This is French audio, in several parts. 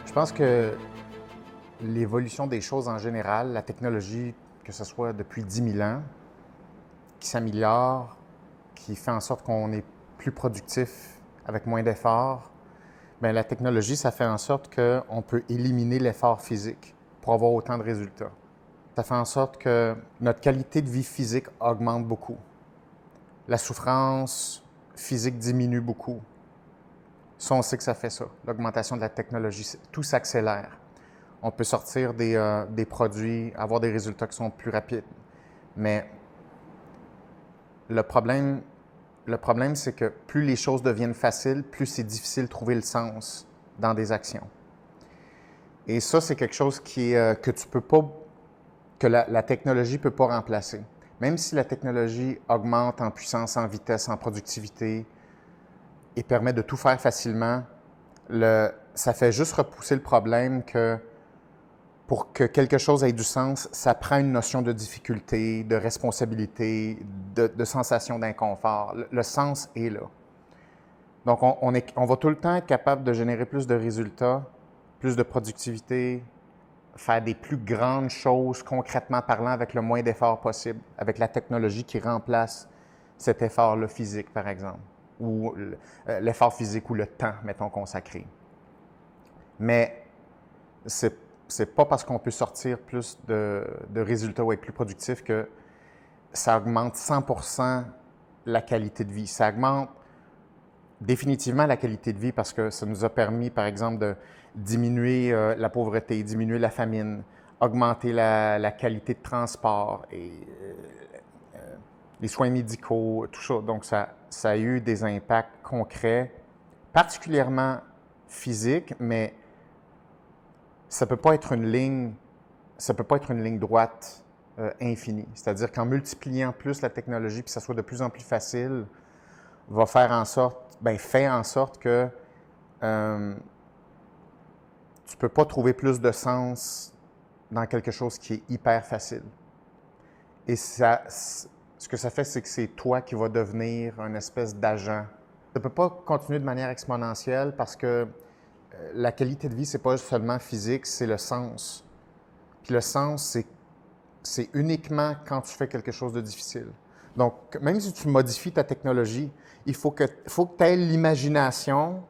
Je pense que l'évolution des choses en général, la technologie, que ce soit depuis 10 000 ans, qui s'améliore, qui fait en sorte qu'on est plus productif avec moins d'efforts, bien, la technologie, ça fait en sorte qu'on peut éliminer l'effort physique pour avoir autant de résultats. Ça fait en sorte que notre qualité de vie physique augmente beaucoup. La souffrance physique diminue beaucoup. Ça, on sait que ça fait ça, l'augmentation de la technologie. Tout s'accélère. On peut sortir des produits, avoir des résultats qui sont plus rapides. Mais le problème, c'est que plus les choses deviennent faciles, plus c'est difficile de trouver le sens dans des actions. Et ça, c'est quelque chose que tu peux pas, que la technologie ne peut pas remplacer. Même si la technologie augmente en puissance, en vitesse, en productivité et permet de tout faire facilement, ça fait juste repousser le problème que pour que quelque chose ait du sens, ça prend une notion de difficulté, de responsabilité, de sensation d'inconfort. Le sens est là. Donc, on va tout le temps être capable de générer plus de résultats, plus de productivité, faire des plus grandes choses concrètement parlant avec le moins d'efforts possible, avec la technologie qui remplace cet effort-là physique, par exemple, ou l'effort physique ou le temps, mettons, consacré. Mais c'est pas parce qu'on peut sortir plus de résultats ou être plus productif que ça augmente 100% la qualité de vie. Ça augmente définitivement la qualité de vie parce que ça nous a permis, par exemple, de diminuer la pauvreté, diminuer la famine, augmenter la qualité de transport et les soins médicaux, tout ça. Donc, ça a eu des impacts concrets, particulièrement physiques, mais ça peut pas être une ligne droite infinie. C'est-à-dire qu'en multipliant plus la technologie, puis que ça soit de plus en plus facile, fait en sorte que tu peux pas trouver plus de sens dans quelque chose qui est hyper facile. Et ce que ça fait, c'est que c'est toi qui vas devenir une espèce d'agent. Ça peut pas continuer de manière exponentielle parce que la qualité de vie, c'est pas seulement physique, c'est le sens. Puis le sens, c'est uniquement quand tu fais quelque chose de difficile. Donc, même si tu modifies ta technologie, il faut que tu aies l'imagination,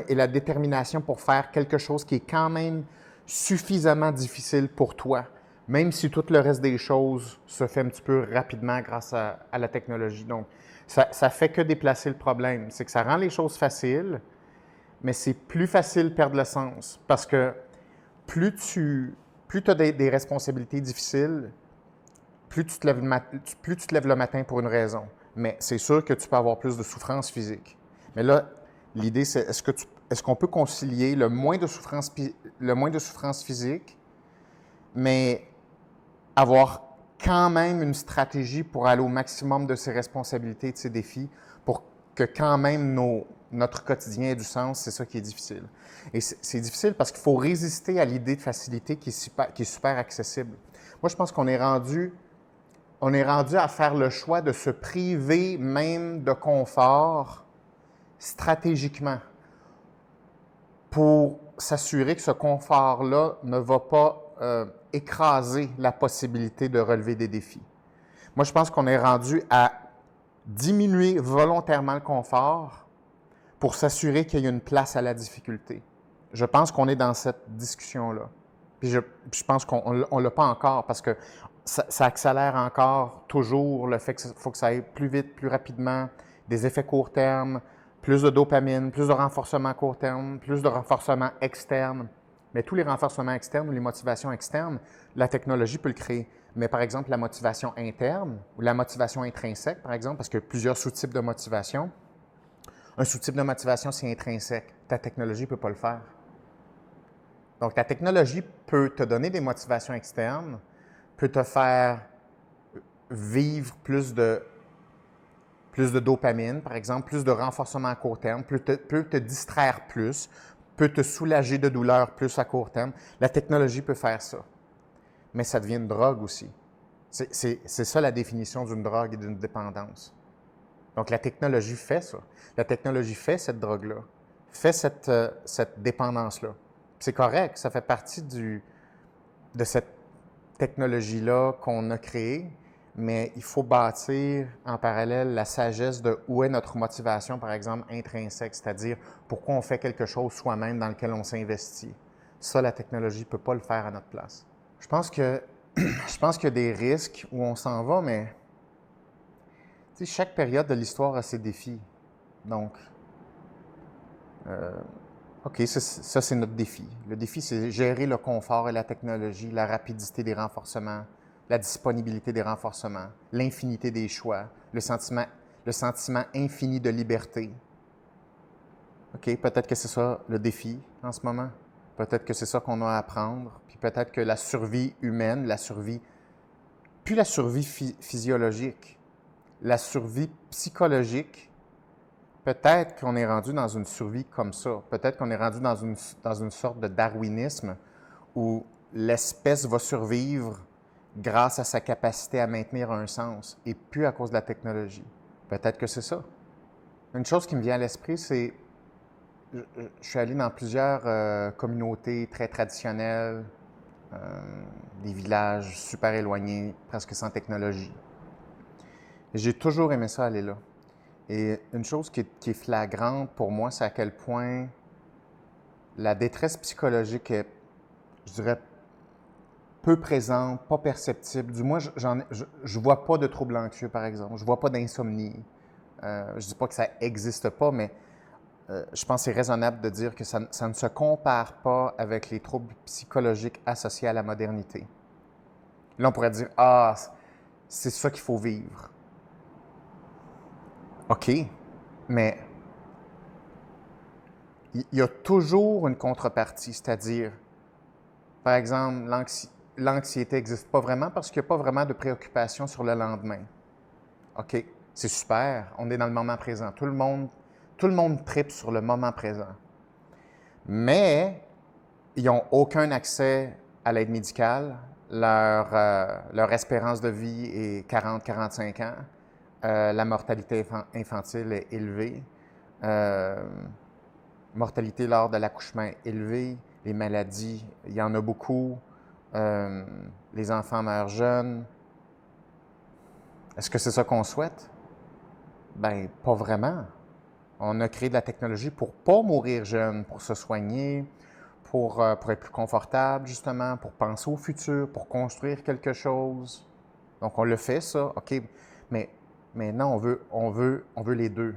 et la détermination pour faire quelque chose qui est quand même suffisamment difficile pour toi, même si tout le reste des choses se fait un petit peu rapidement grâce à la technologie. Donc, ça fait que déplacer le problème. C'est que ça rend les choses faciles, mais c'est plus facile de perdre le sens parce que plus tu as des responsabilités difficiles, plus tu te lèves le matin pour une raison. Mais c'est sûr que tu peux avoir plus de souffrance physique. Mais là, l'idée, c'est est-ce qu'on peut concilier le moins de souffrance physique, mais avoir quand même une stratégie pour aller au maximum de ses responsabilités et de ses défis pour que quand même notre quotidien ait du sens, c'est ça qui est difficile. Et c'est difficile parce qu'il faut résister à l'idée de facilité qui est super accessible. Moi, je pense qu'on est rendu à faire le choix de se priver même de confort stratégiquement pour s'assurer que ce confort-là ne va pas écraser la possibilité de relever des défis. Moi, je pense qu'on est rendu à diminuer volontairement le confort pour s'assurer qu'il y a une place à la difficulté. Je pense qu'on est dans cette discussion-là. Puis je pense qu'on ne l'a pas encore parce que ça accélère encore toujours le fait qu'il faut que ça aille plus vite, plus rapidement, des effets court terme, plus de dopamine, plus de renforcement à court terme, plus de renforcement externe. Mais tous les renforcements externes ou les motivations externes, la technologie peut le créer. Mais par exemple, la motivation interne ou la motivation intrinsèque, par exemple, parce qu'il y a plusieurs sous-types de motivation. Un sous-type de motivation, c'est intrinsèque. Ta technologie ne peut pas le faire. Donc, ta technologie peut te donner des motivations externes, peut te faire vivre plus de dopamine, par exemple, plus de renforcement à court terme, peut te distraire plus, peut te soulager de douleur plus à court terme. La technologie peut faire ça. Mais ça devient une drogue aussi. C'est ça la définition d'une drogue et d'une dépendance. Donc, la technologie fait ça. La technologie fait cette drogue-là, fait cette dépendance-là. C'est correct, ça fait partie de cette technologie-là qu'on a créée, mais il faut bâtir en parallèle la sagesse de où est notre motivation, par exemple, intrinsèque, c'est-à-dire pourquoi on fait quelque chose soi-même dans lequel on s'investit. Ça, la technologie ne peut pas le faire à notre place. Je pense que je pense qu'il y a des risques où on s'en va, mais chaque période de l'histoire a ses défis. Donc, OK, ça c'est notre défi. Le défi, c'est gérer le confort et la technologie, la rapidité des renforcements, la disponibilité des renforcements, l'infinité des choix, le sentiment infini de liberté. OK, peut-être que c'est ça le défi en ce moment. Peut-être que c'est ça qu'on a à apprendre. Puis peut-être que la survie humaine, puis la survie physiologique, la survie psychologique, peut-être qu'on est rendu dans une survie comme ça. Peut-être qu'on est rendu dans une sorte de darwinisme où l'espèce va survivre grâce à sa capacité à maintenir un sens et plus à cause de la technologie. Peut-être que c'est ça. Une chose qui me vient à l'esprit, c'est je suis allé dans plusieurs communautés très traditionnelles, des villages super éloignés, presque sans technologie. J'ai toujours aimé ça aller là. Et une chose qui est flagrante pour moi, c'est à quel point la détresse psychologique est, je dirais, peu présente, pas perceptible. Du moins, je vois pas de troubles anxieux, par exemple. Je vois pas d'insomnie. Je dis pas que ça n'existe pas, mais je pense que c'est raisonnable de dire que ça ne se compare pas avec les troubles psychologiques associés à la modernité. Là, on pourrait dire, ah, c'est ça qu'il faut vivre. OK, mais il y a toujours une contrepartie, c'est-à-dire, par exemple, l'anxiété n'existe pas vraiment parce qu'il n'y a pas vraiment de préoccupation sur le lendemain. OK, c'est super, on est dans le moment présent. Tout le monde tripe sur le moment présent. Mais ils n'ont aucun accès à l'aide médicale. Leur espérance de vie est 40-45 ans. La mortalité infantile est élevée. Mortalité lors de l'accouchement est élevée. Les maladies, il y en a beaucoup. Les enfants meurent jeunes. Est-ce que c'est ça qu'on souhaite? Ben, pas vraiment. On a créé de la technologie pour pas mourir jeune, pour se soigner, pour être plus confortable, justement, pour penser au futur, pour construire quelque chose. Donc, on le fait, ça, OK. Mais maintenant, on veut les deux.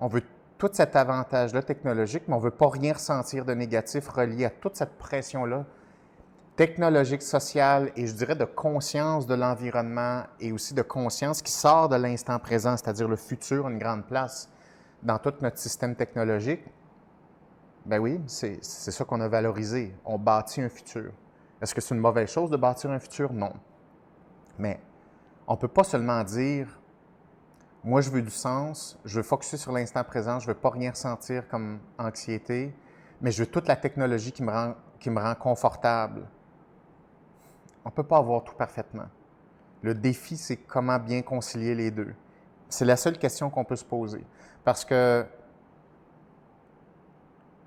On veut tout cet avantage-là technologique, mais on ne veut pas rien ressentir de négatif relié à toute cette pression-là technologique, sociale et je dirais de conscience de l'environnement et aussi de conscience qui sort de l'instant présent, c'est-à-dire le futur, une grande place dans tout notre système technologique. Ben oui, c'est ça qu'on a valorisé. On bâtit un futur. Est-ce que c'est une mauvaise chose de bâtir un futur? Non. Mais on ne peut pas seulement dire moi, je veux du sens, je veux focusser sur l'instant présent, je ne veux pas rien ressentir comme anxiété, mais je veux toute la technologie qui me rend confortable. On ne peut pas avoir tout parfaitement. Le défi, c'est comment bien concilier les deux. C'est la seule question qu'on peut se poser. Parce que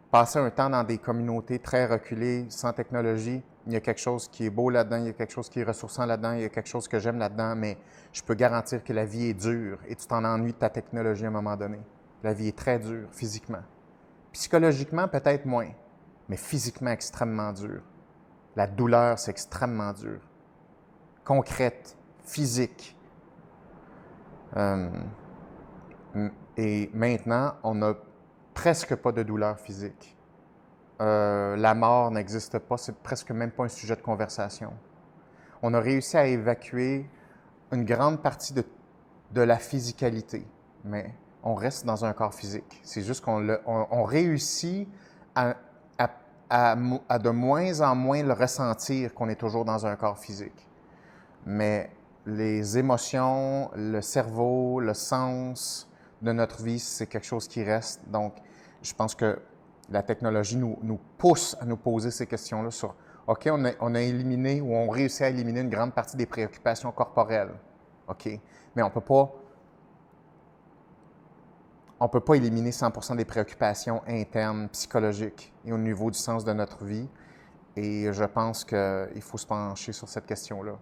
passer un temps dans des communautés très reculées, sans technologie, il y a quelque chose qui est beau là-dedans, il y a quelque chose qui est ressourçant là-dedans, il y a quelque chose que j'aime là-dedans, mais je peux garantir que la vie est dure et tu t'en ennuies de ta technologie à un moment donné. La vie est très dure, physiquement. Psychologiquement, peut-être moins, mais physiquement extrêmement dure. La douleur, c'est extrêmement dur. Concrète, physique. Et maintenant, on n'a presque pas de douleur physique. La mort n'existe pas, c'est presque même pas un sujet de conversation. On a réussi à évacuer une grande partie de la physicalité, mais on reste dans un corps physique. C'est juste on réussit à de moins en moins le ressentir qu'on est toujours dans un corps physique. Mais les émotions, le cerveau, le sens de notre vie, c'est quelque chose qui reste. Donc, je pense que la technologie nous pousse à nous poser ces questions-là sur OK, on a éliminé ou on réussit à éliminer une grande partie des préoccupations corporelles. OK, mais on ne peut pas on ne peut pas éliminer 100% des préoccupations internes, psychologiques et au niveau du sens de notre vie. Et je pense qu'il faut se pencher sur cette question-là.